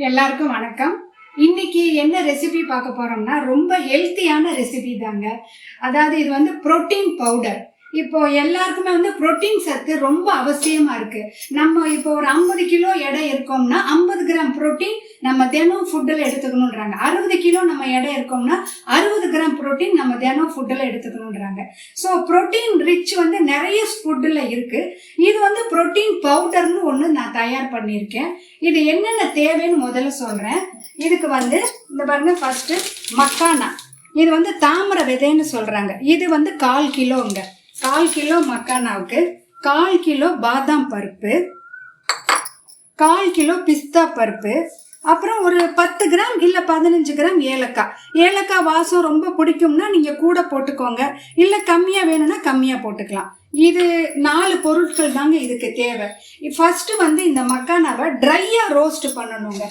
எல்லாருக்கும் வணக்கம். இன்னைக்கு என்ன ரெசிபி பார்க்க போறோம்னா ரொம்ப ஹெல்த்தியான ரெசிபி தாங்க. அதாவது இது வந்து புரோட்டீன் பவுடர். இப்போ எல்லாருக்குமே வந்து புரோட்டீன் சத்து ரொம்ப அவசியமா இருக்கு. நம்ம இப்போ ஒரு 50 கிலோ எடை இருக்கோம்னா 50 கிராம் புரோட்டீன் நம்ம தினம் ஃபுட்டில் எடுத்துக்கணுன்றாங்க. 60 கிலோ நம்ம எடை இருக்கோம்னா 60 கிராம் புரோட்டீன் நம்ம தினம் ஃபுட்டில் எடுத்துக்கணுன்றாங்க. ஸோ புரோட்டீன் ரிச் வந்து நிறைய ஃபுட்டில் இருக்கு. இது வந்து புரோட்டீன் பவுடர்னு ஒன்று நான் தயார் பண்ணியிருக்கேன். இது என்னென்ன தேவைன்னு முதல்ல சொல்றேன். இதுக்கு வந்து இந்த பாருங்க, ஃபர்ஸ்ட் மக்கானா. இது வந்து தாமரை விதைன்னு சொல்றாங்க. இது வந்து 1/4 கிலோங்க. 1/4 கிலோ மக்கானாவுக்கு 1/4 கிலோ பாதாம் பருப்பு, 1/4 கிலோ பிஸ்தா பருப்பு, அப்புறம் ஒரு 10 கிராம் இல்லை 15 கிராம் ஏலக்காய். ஏலக்காய் வாசம் ரொம்ப பிடிக்கும்னா நீங்கள் கூட போட்டுக்கோங்க, இல்லை கம்மியாக வேணும்னா கம்மியாக போட்டுக்கலாம். இது 4 பொருட்கள் தாங்க இதுக்கு தேவை. ஃபர்ஸ்ட் வந்து இந்த மக்கானாவை ட்ரையாக ரோஸ்ட் பண்ணணுங்க.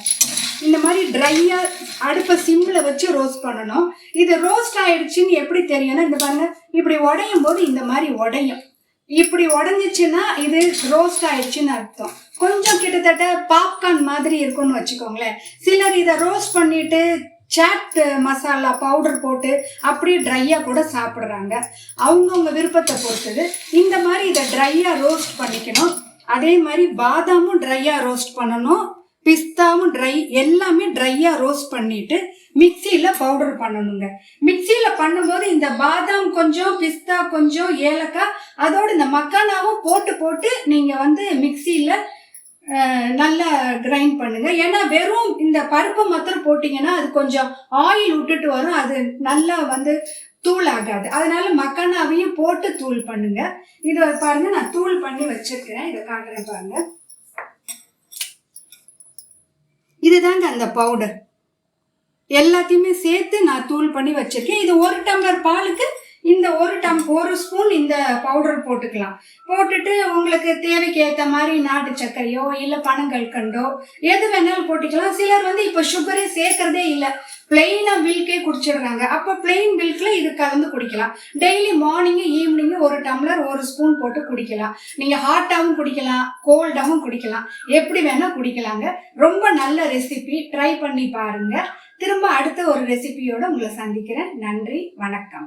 இந்த மாதிரி ட்ரையாக அடுப்பை சிம்மில் வச்சு ரோஸ்ட் பண்ணணும். இது ரோஸ்ட் ஆயிடுச்சுன்னு எப்படி தெரியும்னா, இந்த பாருங்க, இப்படி உடையும் போது இந்த மாதிரி உடையும். இப்படி உடஞ்சிச்சுன்னா இது ரோஸ்ட் ஆயிடுச்சுன்னு அர்த்தம். கொஞ்சம் கிட்டத்தட்ட பாப்கார்ன் மாதிரி இருக்கும்னு வச்சுக்கோங்களேன். சிலர் இதை ரோஸ்ட் பண்ணிட்டு சாட் மசாலா பவுடர் போட்டு அப்படியே ட்ரையாக கூட சாப்பிட்றாங்க. அவங்கவுங்க விருப்பத்தை பொறுத்தது. இந்த மாதிரி இதை ட்ரையாக ரோஸ்ட் பண்ணிக்கணும். அதே மாதிரி பாதாமும் ட்ரையாக ரோஸ்ட் பண்ணணும், பிஸ்தாவும் ட்ரை, எல்லாமே ட்ரையாக ரோஸ்ட் பண்ணிட்டு மிக்சியில் பவுடர் பண்ணணுங்க. மிக்சியில் பண்ணும்போது இந்த பாதாம் கொஞ்சம், பிஸ்தா கொஞ்சம், ஏலக்காய், அதோடு இந்த மக்கானாவும் போட்டு நீங்கள் வந்து மிக்சியில் நல்லா கிரைண்ட் பண்ணுங்க. ஏன்னா வெறும் இந்த பருப்பை மாத்திரம் போட்டிங்கன்னா அது கொஞ்சம் ஆயில் விட்டுட்டு வரும், அது நல்லா வந்து தூள் ஆகாது. அதனால மக்கானாவையும் போட்டு தூள் பண்ணுங்க. இதை பாருங்க, நான் தூள் பண்ணி வச்சிருக்கிறேன், இதை காட்டுறேன் பாருங்க. இதுதாங்க அந்த பவுடர். எல்லாத்தையுமே சேர்த்து நான் தூள் பண்ணி வச்சிருக்கேன். இது 1 டம்ளர் பாலுக்கு இந்த 1 ஸ்பூன் இந்த பவுடர் போட்டுக்கலாம். போட்டுட்டு உங்களுக்கு தேவைக்கு ஏற்ற மாதிரி நாட்டு சர்க்கரையோ இல்லை பனங்கல்கண்டோ எது வேணாலும் போட்டுக்கலாம். சிலர் வந்து இப்போ சுகரே சேர்க்கறதே இல்லை, பிளெயினா மில்கே குடிச்சிடுறாங்க. அப்போ பிளெயின் மில்க்ல இது கலந்து குடிக்கலாம். டெய்லி மார்னிங்கு ஈவினிங்கு 1 டம்ளர் 1 ஸ்பூன் போட்டு குடிக்கலாம். நீங்க ஹாட்டாவும் குடிக்கலாம், கோல்டாவும் குடிக்கலாம், எப்படி வேணா குடிக்கலாங்க. ரொம்ப நல்ல ரெசிபி, ட்ரை பண்ணி பாருங்க. திரும்ப அடுத்த ஒரு ரெசிபியோட உங்களை சந்திக்கிறேன். நன்றி, வணக்கம்.